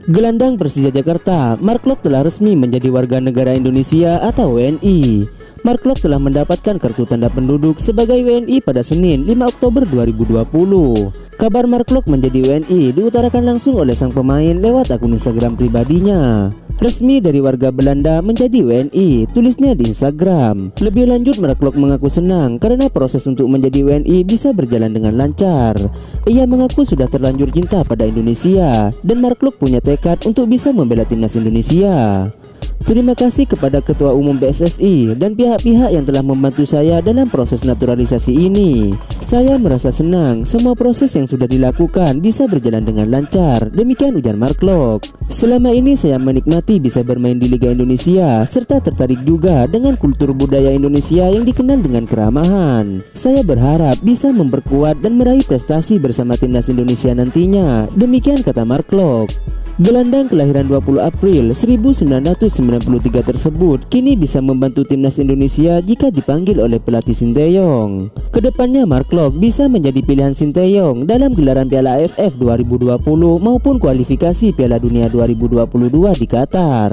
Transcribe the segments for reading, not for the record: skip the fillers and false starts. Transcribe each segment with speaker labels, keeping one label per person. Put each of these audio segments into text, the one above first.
Speaker 1: Gelandang Persija Jakarta, Mark Klok telah resmi menjadi warga negara Indonesia atau WNI. Mark Klok telah mendapatkan kartu tanda penduduk sebagai WNI pada Senin 5 Oktober 2020. Kabar Mark Klok menjadi WNI diutarakan langsung oleh sang pemain lewat akun Instagram pribadinya. Resmi dari warga Belanda menjadi WNI, tulisnya di Instagram. Lebih lanjut, Mark Klok mengaku senang karena proses untuk menjadi WNI bisa berjalan dengan lancar. Ia mengaku sudah terlanjur cinta pada Indonesia dan Mark Klok punya tekad untuk bisa membela timnas Indonesia. Terima kasih kepada Ketua Umum PSSI dan pihak-pihak yang telah membantu saya dalam proses naturalisasi ini. Saya merasa senang semua proses yang sudah dilakukan bisa berjalan dengan lancar. Demikian ujar Mark Klok. Selama ini saya menikmati bisa bermain di Liga Indonesia serta tertarik juga dengan kultur budaya Indonesia yang dikenal dengan keramahan. Saya berharap bisa memperkuat dan meraih prestasi bersama timnas Indonesia nantinya. Demikian kata Mark Klok. Gelandang kelahiran 20 April 1993 tersebut kini bisa membantu timnas Indonesia jika dipanggil oleh pelatih Sinteyong. Kedepannya Mark Klok bisa menjadi pilihan Sinteyong dalam gelaran Piala AFF 2020 maupun kualifikasi Piala Dunia 2022 di Qatar.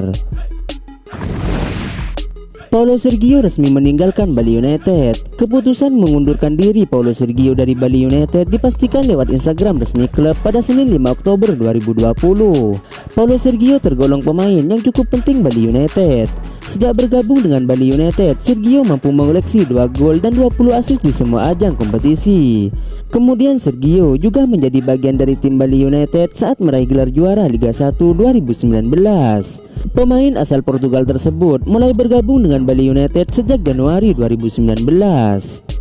Speaker 1: Paulo Sergio resmi meninggalkan Bali United. Keputusan mengundurkan diri Paulo Sergio dari Bali United dipastikan lewat Instagram resmi klub pada Senin 5 Oktober 2020. Paulo Sergio tergolong pemain yang cukup penting Bali United. Sejak bergabung dengan Bali United, Sergio mampu mengoleksi 2 gol dan 20 assist di semua ajang kompetisi. Kemudian Sergio juga menjadi bagian dari tim Bali United saat meraih gelar juara Liga 1 2019. Pemain asal Portugal tersebut mulai bergabung dengan Bali United sejak Januari 2019.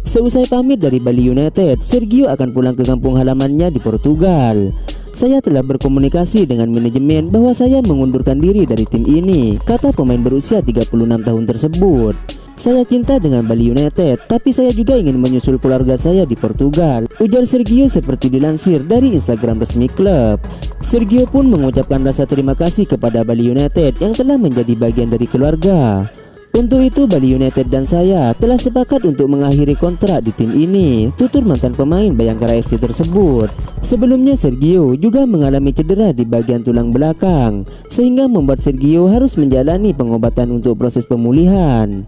Speaker 1: Seusai pamit dari Bali United, Sergio akan pulang ke kampung halamannya di Portugal. Saya telah berkomunikasi dengan manajemen bahwa saya mengundurkan diri dari tim ini, kata pemain berusia 36 tahun tersebut. Saya cinta dengan Bali United, tapi saya juga ingin menyusul keluarga saya di Portugal, ujar Sergio seperti dilansir dari Instagram resmi klub. Sergio pun mengucapkan rasa terima kasih kepada Bali United yang telah menjadi bagian dari keluarga. Untuk itu Bali United dan saya telah sepakat untuk mengakhiri kontrak di tim ini, tutur mantan pemain Bayangkara FC tersebut. Sebelumnya Sergio juga mengalami cedera di bagian tulang belakang, sehingga membuat Sergio harus menjalani pengobatan untuk proses pemulihan.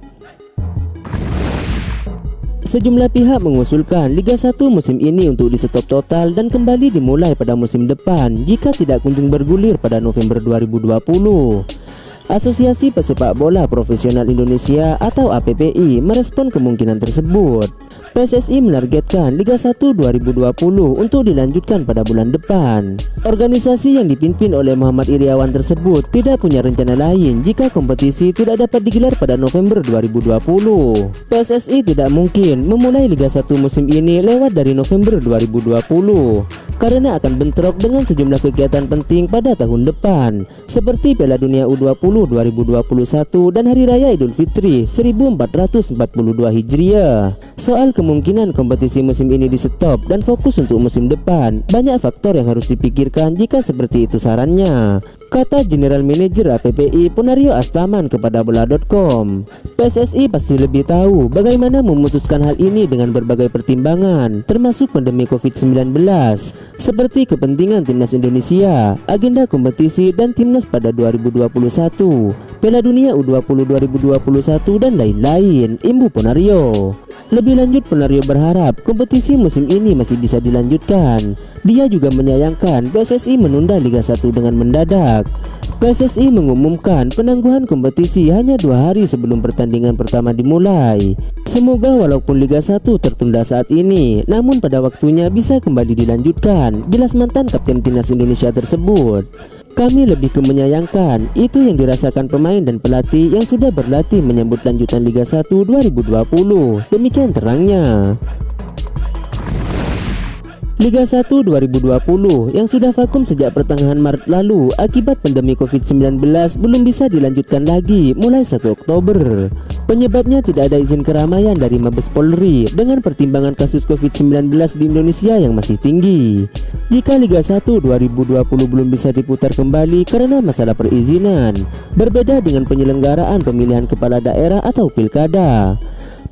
Speaker 1: Sejumlah pihak mengusulkan Liga 1 musim ini untuk di-stop total dan kembali dimulai pada musim depan jika tidak kunjung bergulir pada November 2020. Asosiasi Pesepak Bola Profesional Indonesia atau APPI merespon kemungkinan tersebut. PSSI menargetkan Liga 1 2020 untuk dilanjutkan pada bulan depan. Organisasi yang dipimpin oleh Muhammad Iriawan tersebut tidak punya rencana lain jika kompetisi tidak dapat digelar pada November 2020. PSSI tidak mungkin memulai Liga 1 musim ini lewat dari November 2020 karena akan bentrok dengan sejumlah kegiatan penting pada tahun depan seperti Piala Dunia U20 2021 dan Hari Raya Idul Fitri 1442 Hijriah. Soal kemungkinan kompetisi musim ini di-stop dan fokus untuk musim depan, banyak faktor yang harus dipikirkan jika seperti itu sarannya, kata General Manager APPI Ponario Astaman kepada bola.com. PSSI pasti lebih tahu bagaimana memutuskan hal ini dengan berbagai pertimbangan, termasuk pandemi COVID-19, seperti kepentingan timnas Indonesia, agenda kompetisi dan timnas pada 2021, Piala Dunia U20 2021 dan lain-lain, imbu Ponario. Lebih lanjut, Ponario berharap kompetisi musim ini masih bisa dilanjutkan. Dia juga menyayangkan PSSI menunda Liga 1 dengan mendadak. PSSI mengumumkan penangguhan kompetisi hanya 2 hari sebelum pertandingan pertama dimulai. Semoga walaupun Liga 1 tertunda saat ini, namun pada waktunya bisa kembali dilanjutkan, jelas mantan Kapten Timnas Indonesia tersebut. Kami lebih ke menyayangkan itu yang dirasakan pemain dan pelatih yang sudah berlatih menyambut lanjutan Liga 1 2020. Demikian terangnya. Liga 1 2020 yang sudah vakum sejak pertengahan Maret lalu akibat pandemi COVID-19 belum bisa dilanjutkan lagi mulai 1 Oktober. Penyebabnya tidak ada izin keramaian dari Mabes Polri dengan pertimbangan kasus COVID-19 di Indonesia yang masih tinggi. Jika Liga 1 2020 belum bisa diputar kembali karena masalah perizinan, berbeda dengan penyelenggaraan pemilihan kepala daerah atau pilkada.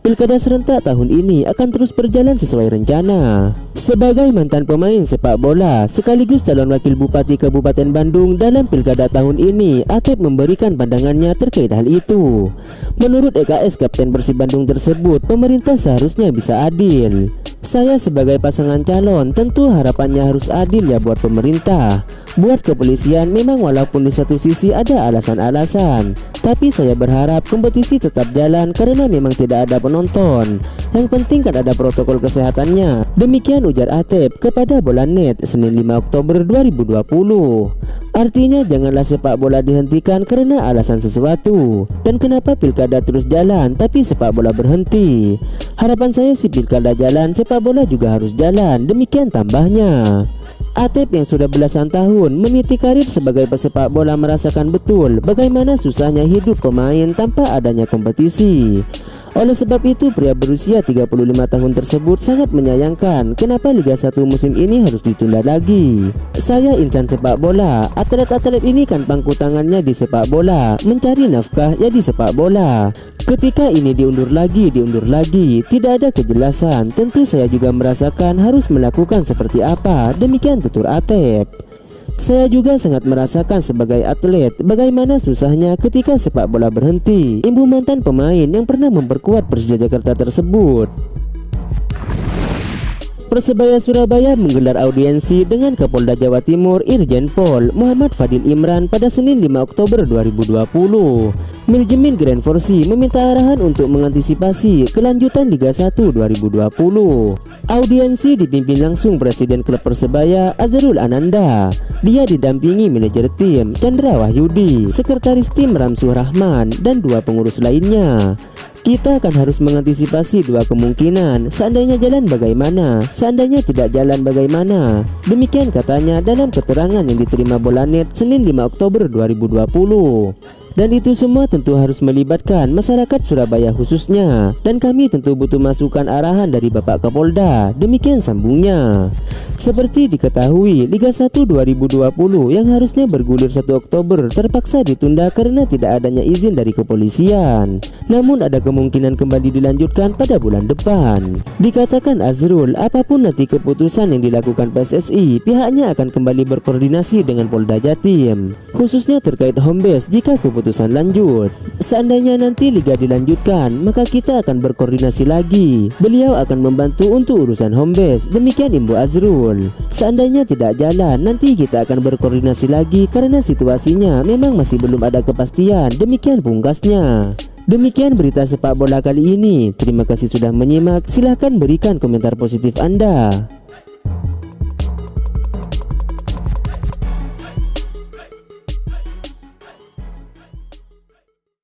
Speaker 1: Pilkada serentak tahun ini akan terus berjalan sesuai rencana. Sebagai mantan pemain sepak bola sekaligus calon wakil Bupati Kabupaten Bandung dalam Pilkada tahun ini, Atep memberikan pandangannya terkait hal itu. Menurut EKS Kapten Persib Bandung tersebut, pemerintah seharusnya bisa adil. Saya sebagai pasangan calon tentu harapannya harus adil ya buat pemerintah. Buat kepolisian memang walaupun di satu sisi ada alasan-alasan, tapi saya berharap kompetisi tetap jalan karena memang tidak ada penonton. Yang penting kan ada protokol kesehatannya. Demikian ujar Atep kepada Bola.net Senin 5 Oktober 2020. Artinya janganlah sepak bola dihentikan karena alasan sesuatu. Dan kenapa pilkada terus jalan tapi sepak bola berhenti? Harapan saya sih pilkada jalan, sepak bola juga harus jalan. Demikian tambahnya. Atep yang sudah belasan tahun meniti karir sebagai pesepak bola merasakan betul bagaimana susahnya hidup pemain tanpa adanya kompetisi. Oleh sebab itu, pria berusia 35 tahun tersebut sangat menyayangkan kenapa Liga 1 musim ini harus ditunda lagi. Saya insan sepak bola, atlet-atlet ini kan pangku tangannya di sepak bola, mencari nafkah ya di sepak bola. Ketika ini diundur lagi, tidak ada kejelasan. Tentu saya juga merasakan harus melakukan seperti apa. Demikian tutur Atep. Saya juga sangat merasakan sebagai atlet bagaimana susahnya ketika sepak bola berhenti. Imbu mantan pemain yang pernah memperkuat Persija Jakarta tersebut. Persebaya Surabaya menggelar audiensi dengan Kapolda Jawa Timur Irjen Pol Muhammad Fadil Imran pada Senin 5 Oktober 2020. Manajemen Grand Forsi meminta arahan untuk mengantisipasi kelanjutan Liga 1 2020. Audiensi dipimpin langsung Presiden Klub Persebaya Azharul Ananda. Dia didampingi manajer tim Chandra Wahyudi, sekretaris tim Ramsuh Rahman, dan 2 pengurus lainnya. Kita akan harus mengantisipasi 2 kemungkinan. Seandainya jalan bagaimana, seandainya tidak jalan bagaimana. Demikian katanya dalam keterangan yang diterima Bola.net Senin 5 Oktober 2020. Dan itu semua tentu harus melibatkan masyarakat Surabaya khususnya. Dan kami tentu butuh masukan arahan dari Bapak Kapolda. Demikian sambungnya. Seperti diketahui, Liga 1 2020 yang harusnya bergulir 1 Oktober terpaksa ditunda karena tidak adanya izin dari kepolisian. Namun ada kemungkinan kembali dilanjutkan pada bulan depan. Dikatakan Azrul, apapun nanti keputusan yang dilakukan PSSI, pihaknya akan kembali berkoordinasi dengan Polda Jatim, khususnya terkait home base jika keputusan lanjut. Seandainya nanti liga dilanjutkan, maka kita akan berkoordinasi lagi. Beliau akan membantu untuk urusan home base. Demikian Imbu Azrul. Seandainya tidak jalan, nanti kita akan berkoordinasi lagi karena situasinya memang masih belum ada kepastian. Demikian pungkasnya. Demikian berita sepak bola kali ini. Terima kasih sudah menyimak. Silahkan berikan komentar positif Anda.